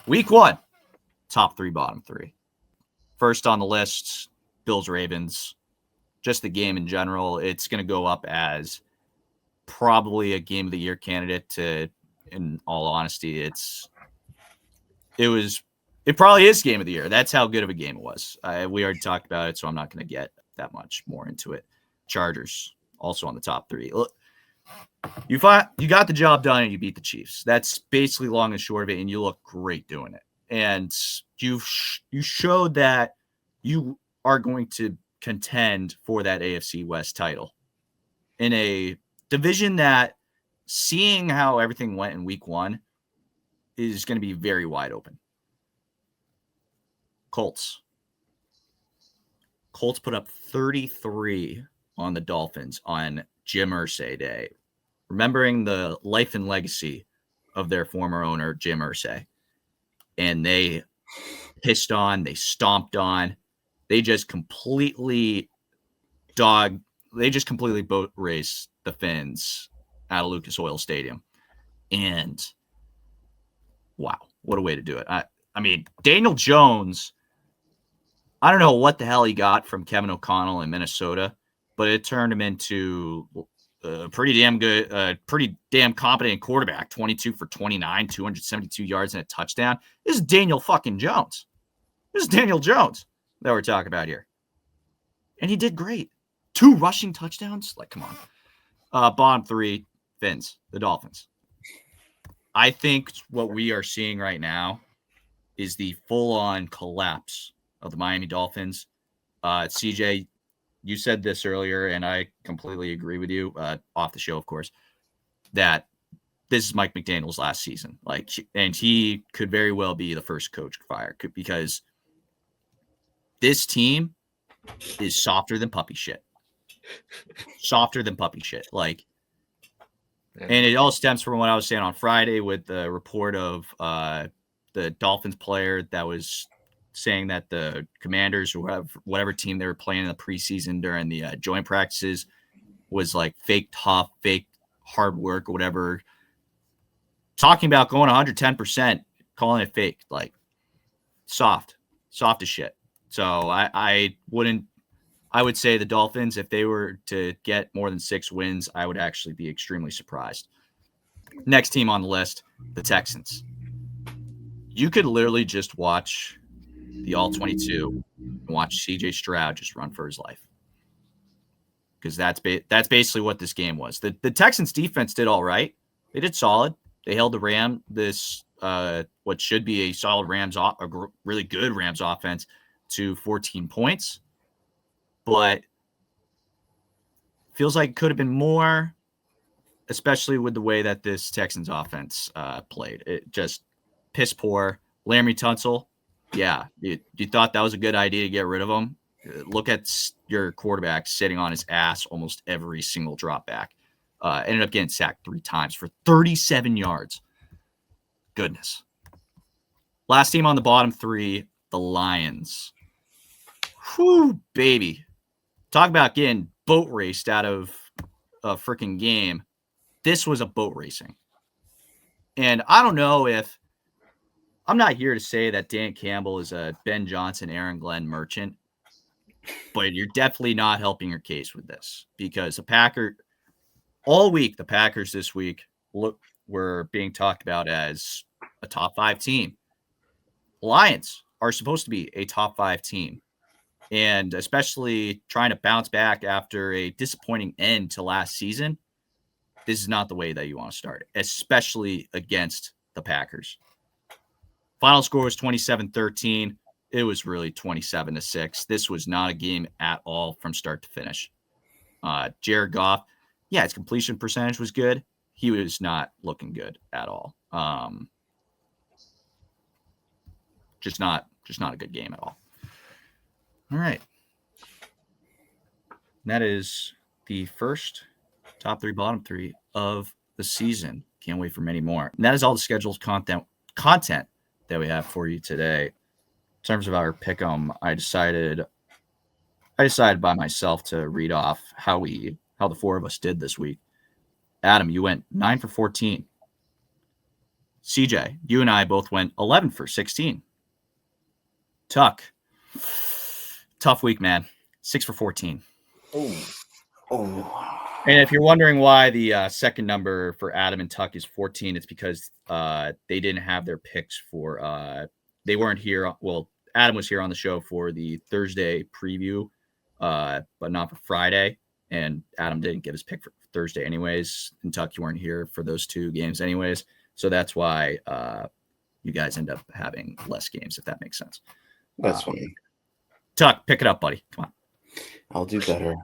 Week 1, top 3, bottom 3. First on the list, Bills-Ravens. Just the game in general, it's going to go up as probably a game of the year candidate to, in all honesty, it probably is game of the year. That's how good of a game it was. We already talked about it, so I'm not going to get that much more into it. Chargers also on the top 3. Look, you got the job done and you beat the Chiefs. That's basically long and short of it, and you look great doing it. And you showed that you are going to contend for that AFC West title in a division that, seeing how everything went in week 1, is going to be very wide open. Colts put up 33 on the Dolphins on Jim Irsay Day, remembering the life and legacy of their former owner, Jim Irsay. And they pissed on, they stomped on, they just completely boat raced the Fins out of Lucas Oil Stadium. And wow, what a way to do it. I mean, Daniel Jones, I don't know what the hell he got from Kevin O'Connell in Minnesota, but it turned him into a pretty damn competent quarterback. 22 for 29, 272 yards and a touchdown. This is Daniel fucking Jones. This is Daniel Jones that we're talking about here. And he did great. 2 rushing touchdowns. Like, come on. Bottom 3, Fins, the Dolphins. I think what we are seeing right now is the full-on collapse of the Miami Dolphins. CJ, you said this earlier, and I completely agree with you, off the show, of course, that this is Mike McDaniel's last season. And he could very well be the first coach fired, because this team is softer than puppy shit. Softer than puppy shit. And it all stems from what I was saying on Friday with the report of the Dolphins player that was saying that the Commanders or whatever team they were playing in the preseason during the joint practices was like fake tough, fake hard work or whatever. Talking about going 110%, calling it fake, like soft as shit. So I would say the Dolphins, if they were to get more than 6 wins, I would actually be extremely surprised. Next team on the list, the Texans. You could literally just watch the All-22 and watch C.J. Stroud just run for his life, because that's basically what this game was. The Texans defense did all right. They did solid. They held the what should be a solid a really good Rams offense to 14 points. But feels like it could have been more, especially with the way that this Texans offense played. It just piss poor. Laremy Tunsil, yeah, you thought that was a good idea to get rid of him. Look at your quarterback sitting on his ass almost every single drop back. Ended up getting sacked 3 times for 37 yards. Goodness. Last team on the bottom 3, the Lions. Whew, baby. Talk about getting boat raced out of a freaking game. This was a boat racing. And I don't know if I'm not here to say that Dan Campbell is a Ben Johnson, Aaron Glenn merchant, but you're definitely not helping your case with this, because all week, the Packers this week were being talked about as a top 5 team. Lions are supposed to be a top 5 team. And especially trying to bounce back after a disappointing end to last season, this is not the way that you want to start it, especially against the Packers. Final score was 27-13. It was really 27-6. This was not a game at all from start to finish. Jared Goff, yeah, his completion percentage was good. He was not looking good at all. Just not a good game at all. All right. That is the first top 3, bottom 3 of the season. Can't wait for many more. And that is all the scheduled content that we have for you today. In terms of our pick'em, I decided by myself to read off how the 4 of us did this week. Adam, you went 9 for 14. CJ, you and I both went 11 for 16. Tuck, tough week, man. 6 for 14. Oh. And if you're wondering why the second number for Adam and Tuck is 14, it's because they didn't have their picks for they weren't here. Well, Adam was here on the show for the Thursday preview, but not for Friday. And Adam didn't get his pick for Thursday anyways. And Tuck, you weren't here for those two games anyways. So that's why you guys end up having less games, if that makes sense. That's funny. Tuck, pick it up, buddy. Come on. I'll do better.